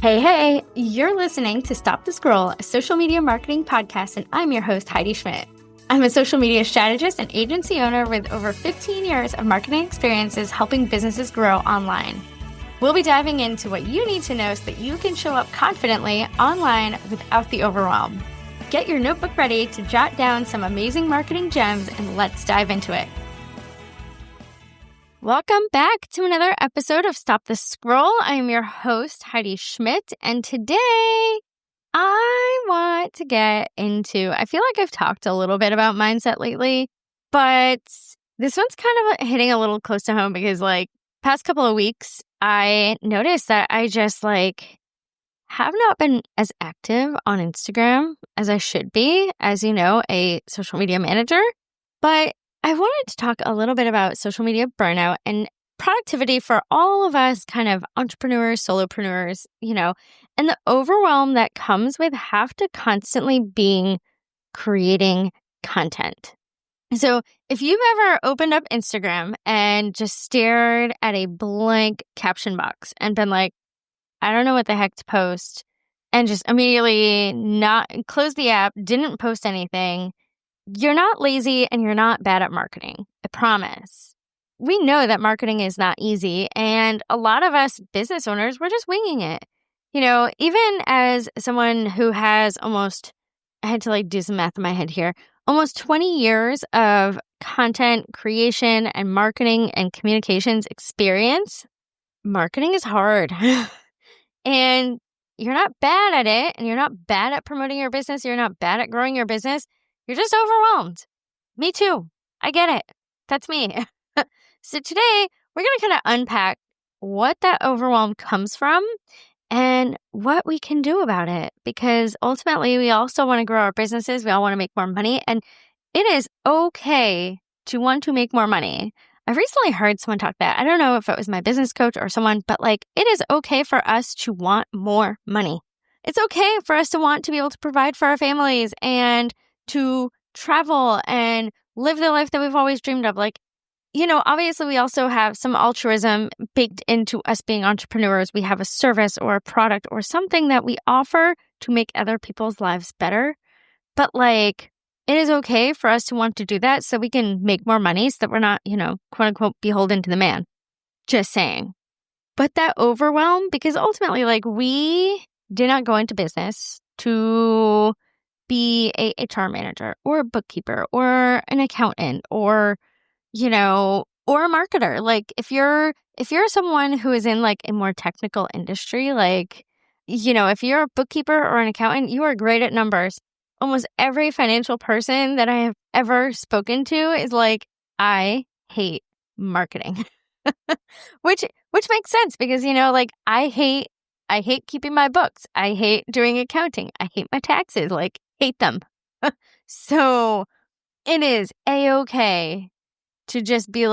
Hey, you're listening to Stop the Scroll, a social media marketing podcast, and I'm your host, Heidi Schmidt. I'm a social media strategist and agency owner with over 15 years of marketing experiences helping businesses grow online. We'll be diving into what you need to know so that you can show up confidently online without the overwhelm. Get your notebook ready to jot down some amazing marketing gems, and let's dive into it. Welcome back to another episode of Stop the Scroll. I am your host, Heidi Schmidt, and today I want to get into, I feel like I've talked a little bit about mindset lately, but this one's kind of hitting a little close to home because past couple of weeks, I noticed that I just have not been as active on Instagram as I should be, as you know, a social media manager, but I wanted to talk a little bit about social media burnout and productivity for all of us kind of entrepreneurs, solopreneurs, and the overwhelm that comes with have to constantly being creating content. So if you've ever opened up Instagram and just stared at a blank caption box and been like, I don't know what the heck to post, and just immediately not close the app, didn't post anything, you're not lazy and you're not bad at marketing. I promise. We know that marketing is not easy, and a lot of us business owners, we're just winging it. Even as someone who has I had to do some math in my head here, almost 20 years of content creation and marketing and communications experience, marketing is hard. And you're not bad at it, and you're not bad at promoting your business. You're not bad at growing your business. You're just overwhelmed. Me too. I get it. That's me. So today, we're going to kind of unpack what that overwhelm comes from and what we can do about it. Because ultimately, we also want to grow our businesses. We all want to make more money. And it is okay to want to make more money. I've recently heard someone talk that. I don't know if it was my business coach or someone, but it is okay for us to want more money. It's okay for us to want to be able to provide for our families and to travel and live the life that we've always dreamed of. Obviously we also have some altruism baked into us being entrepreneurs. We have a service or a product or something that we offer to make other people's lives better. But it is okay for us to want to do that so we can make more money so that we're not, quote unquote, beholden to the man. Just saying. But that overwhelm, because ultimately, we did not go into business to be a HR manager or a bookkeeper or an accountant or a marketer. If you're someone who is in a more technical industry, if you're a bookkeeper or an accountant, you are great at numbers. Almost every financial person that I have ever spoken to is I hate marketing, which makes sense because, I hate keeping my books. I hate doing accounting. I hate my taxes, hate them. So it is a-okay to just be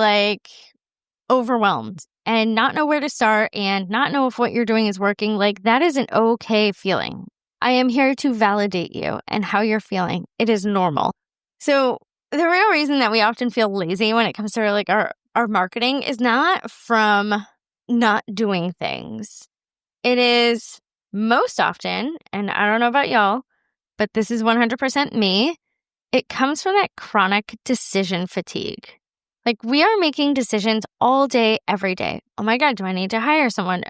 overwhelmed and not know where to start and not know if what you're doing is working. That is an okay feeling. I am here to validate you and how you're feeling. It is normal. So the real reason that we often feel lazy when it comes to our marketing is not from not doing things. It is most often, and I don't know about y'all, but this is 100% me, it comes from that chronic decision fatigue. We are making decisions all day, every day. Oh my God, do I need to hire someone?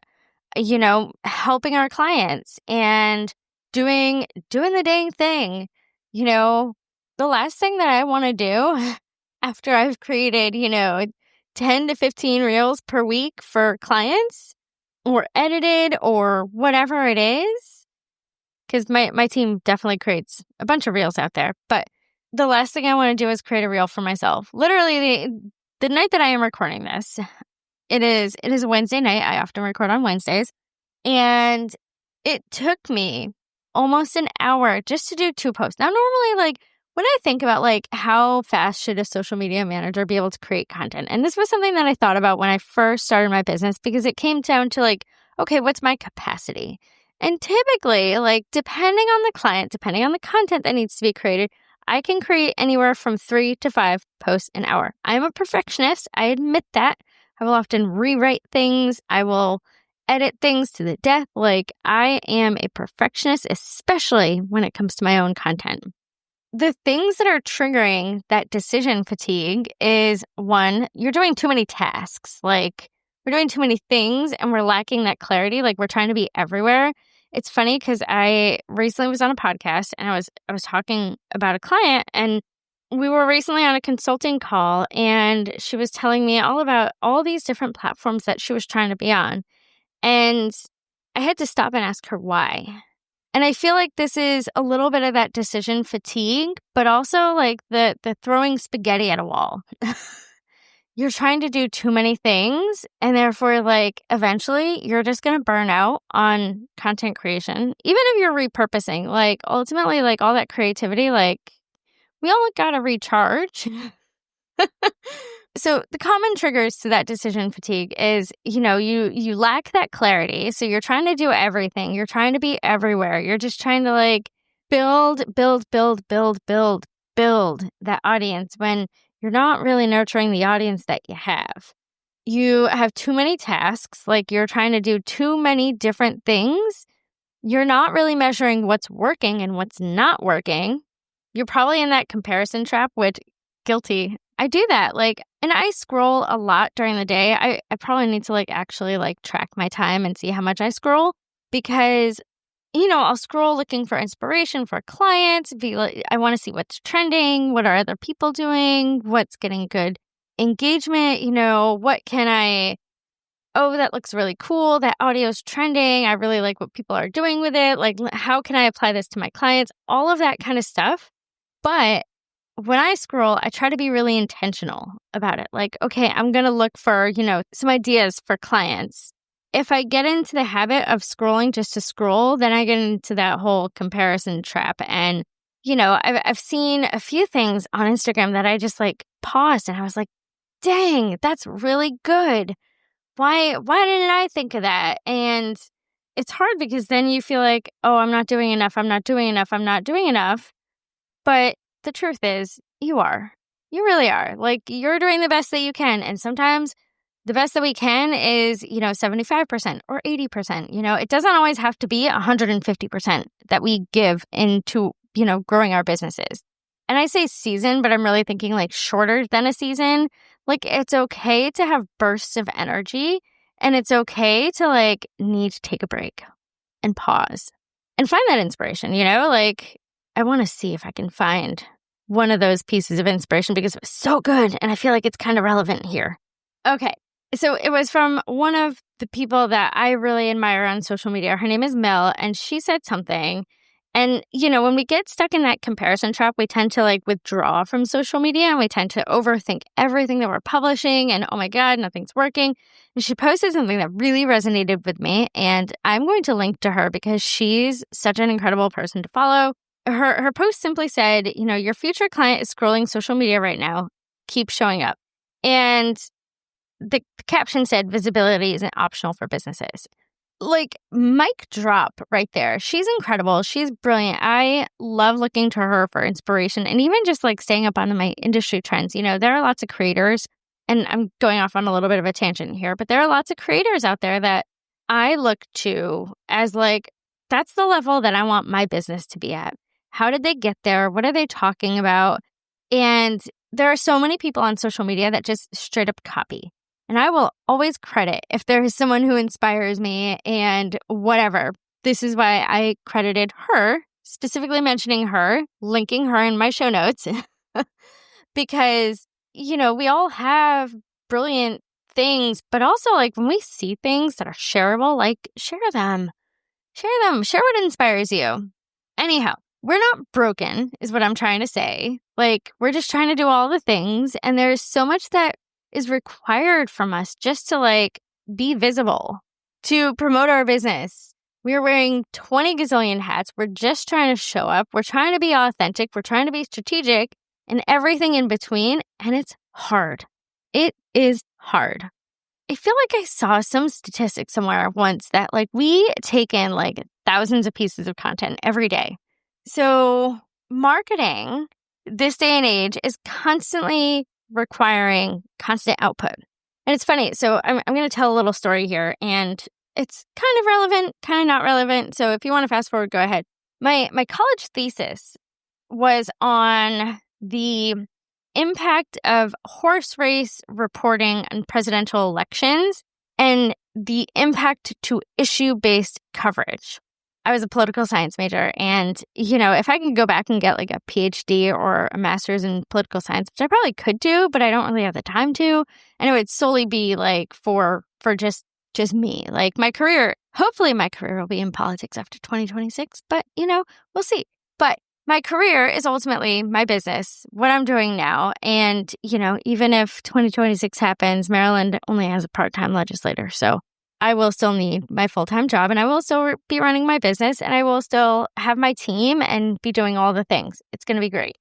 Helping our clients and doing the dang thing. The last thing that I want to do after I've created, 10 to 15 reels per week for clients or edited or whatever it is, because my team definitely creates a bunch of reels out there. But the last thing I want to do is create a reel for myself. Literally, the night that I am recording this, it is a Wednesday night. I often record on Wednesdays. And it took me almost an hour just to do 2 posts. Now, normally, when I think about how fast should a social media manager be able to create content? And this was something that I thought about when I first started my business because it came down to okay, what's my capacity? And typically, depending on the client, depending on the content that needs to be created, I can create anywhere from 3 to 5 posts an hour. I am a perfectionist. I admit that. I will often rewrite things. I will edit things to the death. Like, I am a perfectionist, especially when it comes to my own content. The things that are triggering that decision fatigue is, one, you're doing too many tasks. Like, we're doing too many things and we're lacking that clarity. Like, we're trying to be everywhere. It's funny because I recently was on a podcast and I was talking about a client, and we were recently on a consulting call, and she was telling me all about all these different platforms that she was trying to be on. And I had to stop and ask her why. And I feel like this is a little bit of that decision fatigue, but also like the throwing spaghetti at a wall. You're trying to do too many things, and therefore, like, eventually you're just going to burn out on content creation. Even if you're repurposing, like, ultimately, like, all that creativity, like, we all got to recharge. So the common triggers to that decision fatigue is, you lack that clarity. So you're trying to do everything. You're trying to be everywhere. You're just trying to like build that audience when you're not really nurturing the audience that you have. You have too many tasks. Like, you're trying to do too many different things. You're not really measuring what's working and what's not working. You're probably in that comparison trap, which, guilty. I do that. Like, and I scroll a lot during the day. I probably need to like actually like track my time and see how much I scroll, because, I'll scroll looking for inspiration for clients. I want to see what's trending. What are other people doing? What's getting good engagement? What can oh, that looks really cool. That audio's trending. I really like what people are doing with it. Like, how can I apply this to my clients? All of that kind of stuff. But when I scroll, I try to be really intentional about it. Like, okay, I'm going to look for, some ideas for clients. If I get into the habit of scrolling just to scroll, then I get into that whole comparison trap. And, I've seen a few things on Instagram that I just like paused and I was like, dang, that's really good. Why didn't I think of that? And it's hard because then you feel like, oh, I'm not doing enough. I'm not doing enough. I'm not doing enough. But the truth is, you are. You really are. Like, you're doing the best that you can. And sometimes the best that we can is, 75% or 80%. It doesn't always have to be 150% that we give into, growing our businesses. And I say season, but I'm really thinking like shorter than a season. Like, it's okay to have bursts of energy, and it's okay to like need to take a break and pause and find that inspiration, like, I want to see if I can find one of those pieces of inspiration because it was so good and I feel like it's kind of relevant here. Okay. So it was from one of the people that I really admire on social media. Her name is Mel, and she said something. And, when we get stuck in that comparison trap, we tend to like withdraw from social media, and we tend to overthink everything that we're publishing, and oh my God, nothing's working. And she posted something that really resonated with me, and I'm going to link to her because she's such an incredible person to follow. Her post simply said, your future client is scrolling social media right now. Keep showing up. And the caption said, visibility isn't optional for businesses. Like, mic drop right there. She's incredible. She's brilliant. I love looking to her for inspiration, and even just like staying up on my industry trends. There are lots of creators, and I'm going off on a little bit of a tangent here, but there are lots of creators out there that I look to as like, that's the level that I want my business to be at. How did they get there? What are they talking about? And there are so many people on social media that just straight up copy. And I will always credit if there is someone who inspires me and whatever. This is why I credited her, specifically mentioning her, linking her in my show notes. Because, we all have brilliant things, but also like when we see things that are shareable, like share them. Share what inspires you. Anyhow, we're not broken is what I'm trying to say. Like, we're just trying to do all the things, and there's so much that is required from us just to like be visible, to promote our business. We're wearing 20 gazillion hats. We're just trying to show up. We're trying to be authentic. We're trying to be strategic and everything in between. And it's hard. It is hard. I feel like I saw some statistic somewhere once that like we take in like thousands of pieces of content every day. So marketing this day and age is constantly requiring constant output. And it's funny. So I'm going to tell a little story here. And it's kind of relevant, kind of not relevant. So if you want to fast forward, go ahead. My college thesis was on the impact of horse race reporting on presidential elections and the impact to issue-based coverage. I was a political science major, and, if I could go back and get like a PhD or a master's in political science, which I probably could do, but I don't really have the time to, and it would solely be like for just me. Like hopefully my career will be in politics after 2026, but, we'll see. But my career is ultimately my business, what I'm doing now. And, even if 2026 happens, Maryland only has a part-time legislator. So I will still need my full-time job, and I will still be running my business, and I will still have my team and be doing all the things. It's going to be great.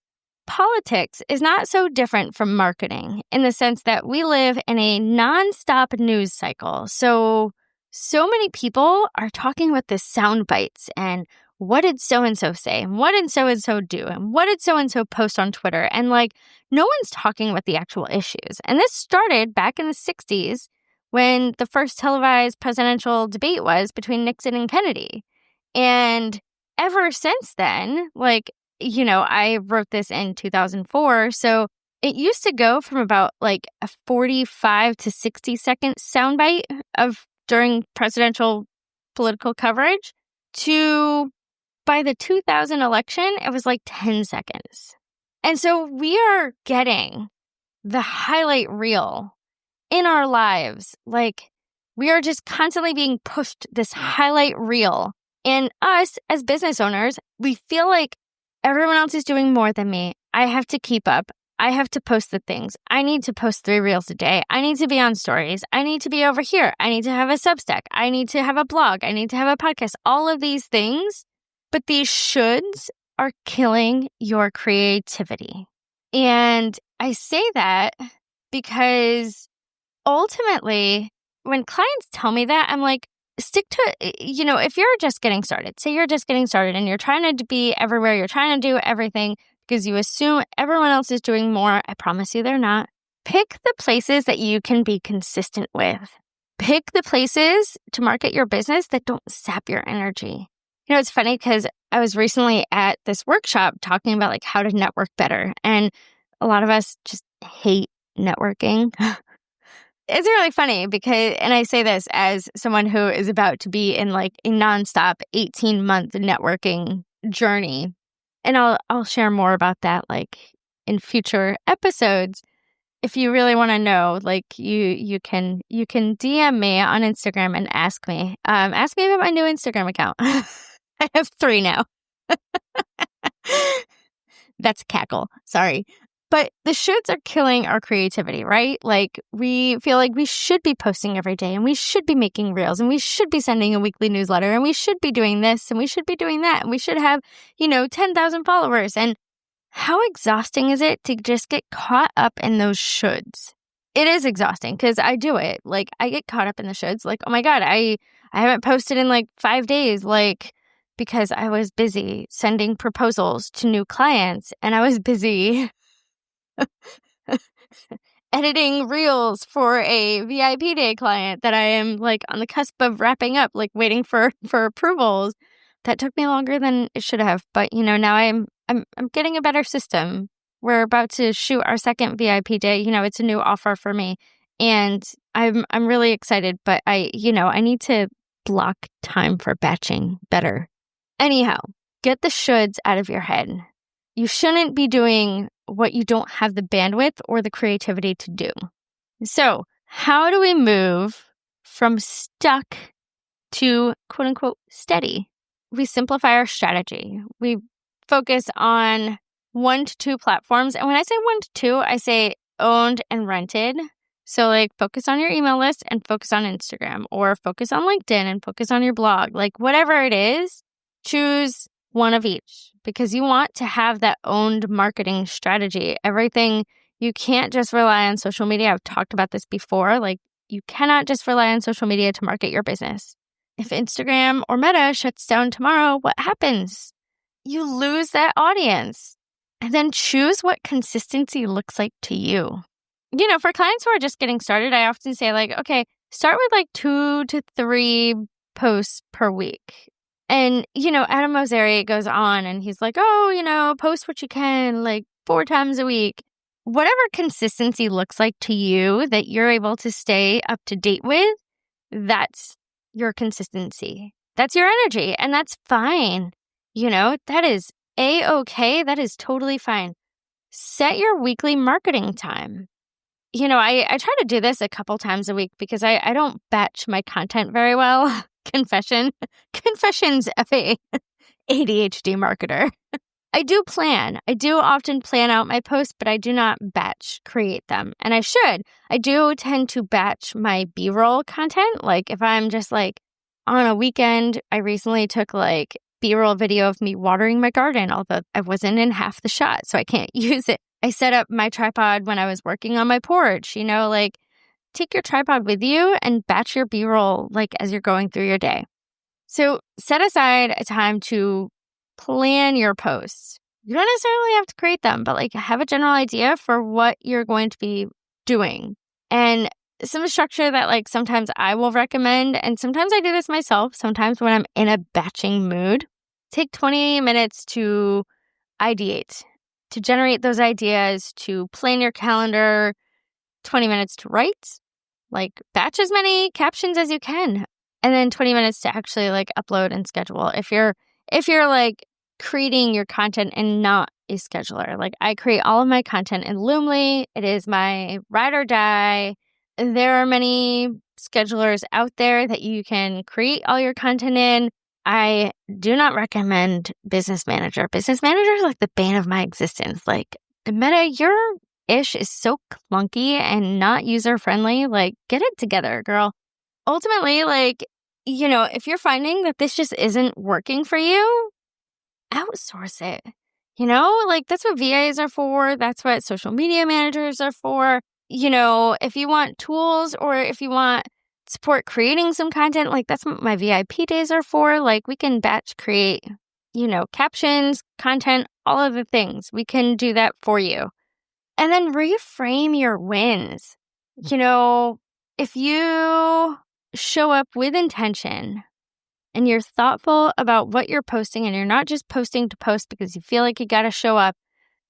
Politics is not so different from marketing in the sense that we live in a nonstop news cycle. So many people are talking about the sound bites and what did so-and-so say? And what did so-and-so do? And what did so-and-so post on Twitter? And no one's talking about the actual issues. And this started back in the 60s when the first televised presidential debate was between Nixon and Kennedy. And ever since then, I wrote this in 2004. So it used to go from about a 45 to 60 second soundbite during presidential political coverage to, by the 2000 election, it was 10 seconds. And so we are getting the highlight reel in our lives. We are just constantly being pushed this highlight reel. And us as business owners, we feel like everyone else is doing more than me. I have to keep up. I have to post the things. I need to post 3 reels a day. I need to be on stories. I need to be over here. I need to have a Substack. I need to have a blog. I need to have a podcast. All of these things. But these shoulds are killing your creativity. And I say that because ultimately, when clients tell me that, I'm like, stick to it. If you're just getting started, say you're just getting started and you're trying to be everywhere, you're trying to do everything because you assume everyone else is doing more. I promise you they're not. Pick the places that you can be consistent with. Pick the places to market your business that don't sap your energy. It's funny because I was recently at this workshop talking about how to network better. And a lot of us just hate networking. It's really funny because, and I say this as someone who is about to be in a nonstop 18-month networking journey. And I'll share more about that in future episodes. If you really want to know, you can DM me on Instagram and ask me. Ask me about my new Instagram account. I have 3 now. That's a cackle. Sorry. But the shoulds are killing our creativity, right? We feel like we should be posting every day and we should be making reels and we should be sending a weekly newsletter and we should be doing this and we should be doing that and we should have, 10,000 followers. And how exhausting is it to just get caught up in those shoulds? It is exhausting because I do it. I get caught up in the shoulds. Oh my God, I haven't posted in 5 days, because I was busy sending proposals to new clients and I was busy editing reels for a VIP day client that I am on the cusp of wrapping up, waiting for approvals. That took me longer than it should have. But now I'm getting a better system. We're about to shoot our second VIP day. It's a new offer for me. And I'm really excited, but I need to block time for batching better. Anyhow, get the shoulds out of your head. You shouldn't be doing what you don't have the bandwidth or the creativity to do. So, how do we move from stuck to quote unquote steady? We simplify our strategy. We focus on 1 to 2 platforms. And when I say 1 to 2, I say owned and rented. So focus on your email list and focus on Instagram, or focus on LinkedIn and focus on your blog. Whatever it is, choose one of each because you want to have that owned marketing strategy. Everything, you can't just rely on social media. I've talked about this before. You cannot just rely on social media to market your business. If Instagram or Meta shuts down tomorrow, what happens? You lose that audience. And then choose what consistency looks like to you. For clients who are just getting started, I often say okay, start with like 2 to 3 posts per week. And, Adam Mosseri goes on and he's like, oh, post what you can, like 4 times a week. Whatever consistency looks like to you that you're able to stay up to date with, that's your consistency. That's your energy. And that's fine. That is A-okay. That is totally fine. Set your weekly marketing time. I try to do this a couple times a week because I don't batch my content very well. Confessions of a ADHD marketer. I do plan. I do often plan out my posts, but I do not batch create them. And I should. I do tend to batch my B-roll content. Like if I'm just like on a weekend, I recently took like B-roll video of me watering my garden, although I wasn't in half the shot, so I can't use it. I set up my tripod when I was working on my porch, take your tripod with you and batch your B-roll like as you're going through your day. So set aside a time to plan your posts. You don't necessarily have to create them, but like have a general idea for what you're going to be doing. And some structure that like sometimes I will recommend, and sometimes I do this myself, sometimes when I'm in a batching mood, take 20 minutes to ideate, to generate those ideas, to plan your calendar, 20 minutes to write, like batch as many captions as you can, and then 20 minutes to actually like upload and schedule. If you're like creating your content and not a scheduler, like I create all of my content in Loomly. It is my ride or die. There are many schedulers out there that you can create all your content in. I do not recommend Business Manager. Business Manager is like the bane of my existence. Like, Meta, your ish is so clunky and not user-friendly. Like, get it together, girl. Ultimately, like, if you're finding that this just isn't working for you, outsource it. Like that's what VAs are for. That's what social media managers are for. If you want tools or if you want support creating some content, like that's what my VIP days are for. Like we can batch create, captions, content, all of the things. We can do that for you. And then reframe your wins. If you show up with intention and you're thoughtful about what you're posting and you're not just posting to post because you feel like you got to show up.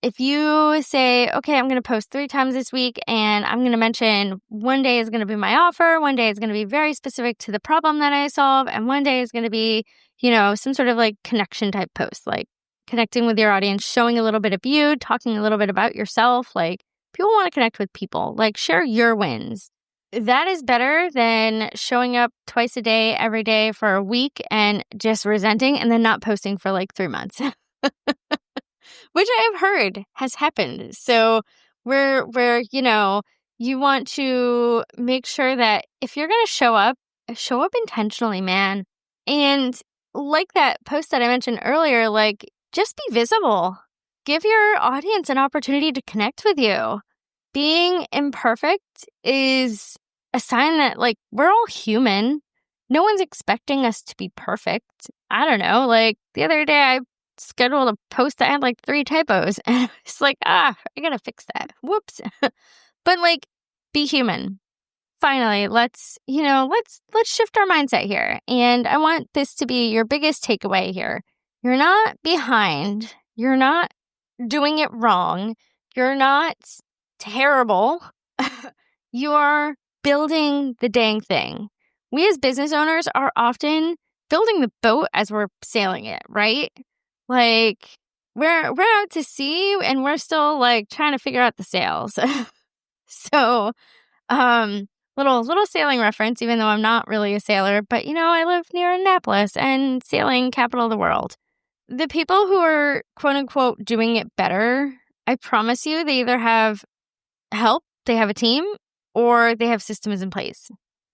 If you say, okay, I'm going to post 3 times this week and I'm going to mention one day is going to be my offer, one day is going to be very specific to the problem that I solve, and one day is going to be, some sort of like connection type post, like connecting with your audience, showing a little bit of you, talking a little bit about yourself. Like people want to connect with people, like share your wins. That is better than showing up twice a day, every day for a week and just resenting and then not posting for like 3 months, which I have heard has happened. So where you want to make sure that if you're going to show up intentionally, man. And like that post that I mentioned earlier, like just be visible. Give your audience an opportunity to connect with you. Being imperfect is a sign that, like, we're all human. No one's expecting us to be perfect. I don't know. Like, the other day I scheduled a post that had, like, 3 typos. And it's like, I gotta fix that. Whoops. But, like, be human. Finally, let's shift our mindset here. And I want this to be your biggest takeaway here. You're not behind. You're not doing it wrong. You're not terrible. You are building the dang thing. We as business owners are often building the boat as we're sailing it, right? Like we're out to sea and we're still like trying to figure out the sails. So, little sailing reference, even though I'm not really a sailor, but I live near Annapolis and sailing capital of the world. The people who are quote unquote doing it better, I promise you, they either have help, they have a team, or they have systems in place.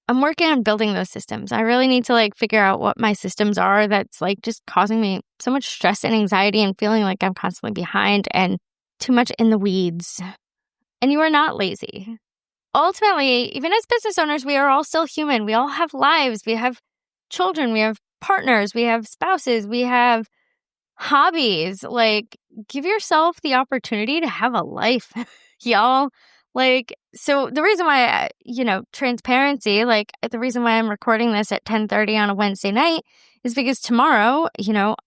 I'm working on building those systems. I really need to like figure out what my systems are that's like just causing me so much stress and anxiety and feeling like I'm constantly behind and too much in the weeds. And you are not lazy. Ultimately, even as business owners, we are all still human. We all have lives. We have children. We have partners. We have spouses. We have hobbies. Like, give yourself the opportunity to have a life, y'all. So the reason why, transparency, the reason why I'm recording this at 10:30 on a Wednesday night is because tomorrow,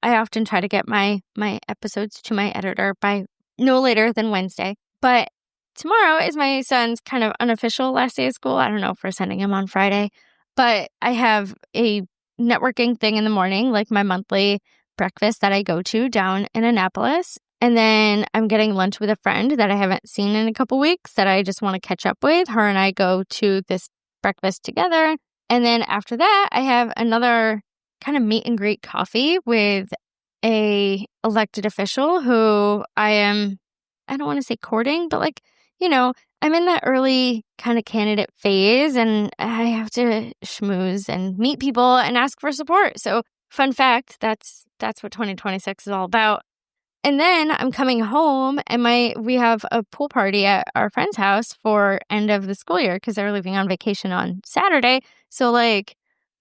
I often try to get my episodes to my editor by no later than Wednesday. But tomorrow is my son's kind of unofficial last day of school. I don't know if we're sending him on Friday, but I have a networking thing in the morning, like my monthly breakfast that I go to down in Annapolis. And then I'm getting lunch with a friend that I haven't seen in a couple weeks that I just want to catch up with. Her and I go to this breakfast together. And then after that, I have another kind of meet and greet coffee with a elected official who I don't want to say courting, but I'm in that early kind of candidate phase and I have to schmooze and meet people and ask for support. So fun fact, that's what 2026 is all about. And then I'm coming home and we have a pool party at our friend's house for end of the school year because they're leaving on vacation on Saturday. So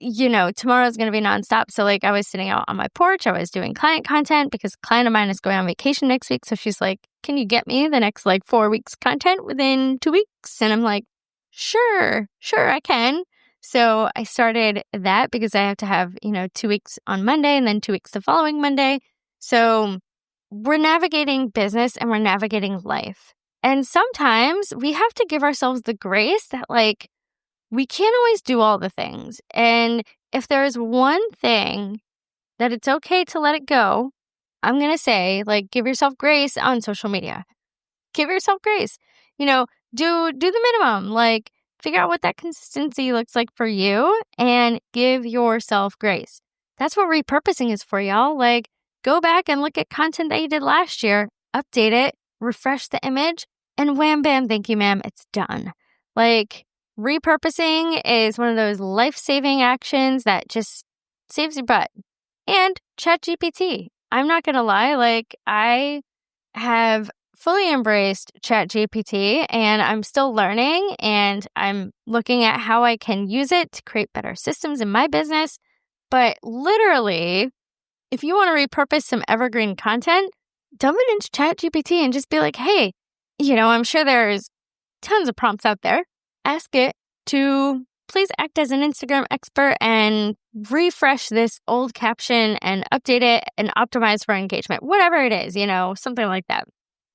tomorrow's going to be nonstop. So I was sitting out on my porch. I was doing client content because a client of mine is going on vacation next week. So she's like, can you get me the next 4 weeks content within 2 weeks? And I'm like, sure, I can. So I started that because I have to have, 2 weeks on Monday and then 2 weeks the following Monday. So we're navigating business and we're navigating life. And sometimes we have to give ourselves the grace that we can't always do all the things. And if there is one thing that it's okay to let it go, I'm going to say give yourself grace on social media. Give yourself grace. Do the minimum. Figure out what that consistency looks like for you and give yourself grace. That's what repurposing is for, y'all. Go back and look at content that you did last year, update it, refresh the image, and wham, bam, thank you, ma'am, it's done. Repurposing is one of those life-saving actions that just saves your butt. And ChatGPT. I'm not going to lie, I have fully embraced ChatGPT and I'm still learning and I'm looking at how I can use it to create better systems in my business. But literally, if you want to repurpose some evergreen content, dump it into ChatGPT and just be like, hey, I'm sure there's tons of prompts out there. Ask it to please act as an Instagram expert and refresh this old caption and update it and optimize for engagement. Whatever it is, something like that.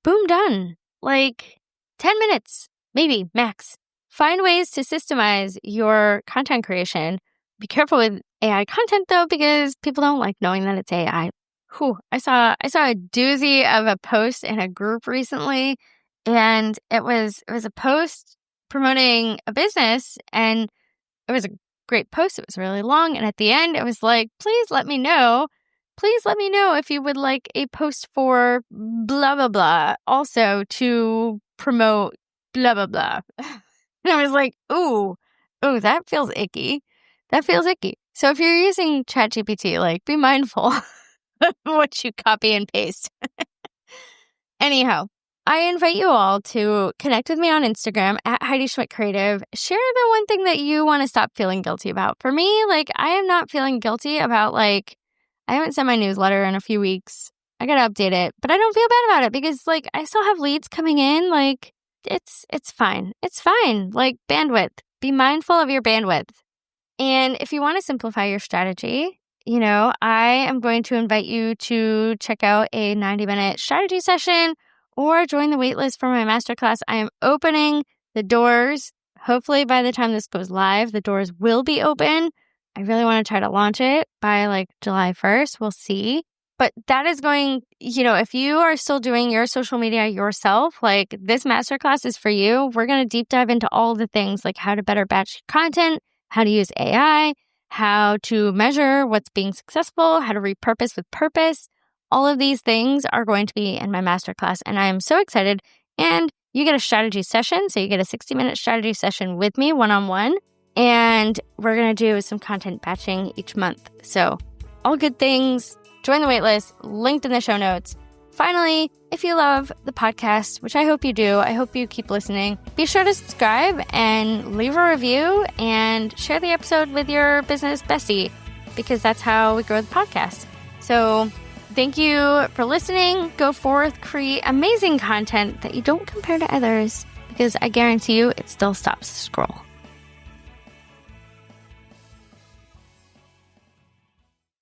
Boom, done. 10 minutes, maybe max. Find ways to systemize your content creation. Be careful with AI content though, because people don't like knowing that it's AI. I saw a doozy of a post in a group recently, and it was a post promoting a business, and it was a great post. It was really long, and at the end, it was like, please let me know if you would like a post for blah blah blah, also to promote blah blah blah. And I was like, ooh, that feels icky. So if you're using ChatGPT, be mindful of what you copy and paste. Anyhow, I invite you all to connect with me on Instagram at Heidi Schmidt Creative. Share the one thing that you want to stop feeling guilty about. For me, I am not feeling guilty about I haven't sent my newsletter in a few weeks. I got to update it, but I don't feel bad about it because I still have leads coming in. It's fine. It's fine. Bandwidth. Be mindful of your bandwidth. And if you want to simplify your strategy, I am going to invite you to check out a 90-minute strategy session or join the waitlist for my masterclass. I am opening the doors. Hopefully by the time this goes live, the doors will be open. I really want to try to launch it by July 1st. We'll see. But that is going, if you are still doing your social media yourself, this masterclass is for you. We're going to deep dive into all the things how to better batch content, how to use AI, how to measure what's being successful, how to repurpose with purpose. All of these things are going to be in my masterclass, and I am so excited. And you get a strategy session, so you get a 60-minute strategy session with me one-on-one, and we're going to do some content batching each month. So all good things. Join the waitlist, linked in the show notes. Finally, if you love the podcast, which I hope you do, I hope you keep listening, be sure to subscribe and leave a review and share the episode with your business bestie, because that's how we grow the podcast. So thank you for listening. Go forth, create amazing content that you don't compare to others, because I guarantee you it still stops the scroll.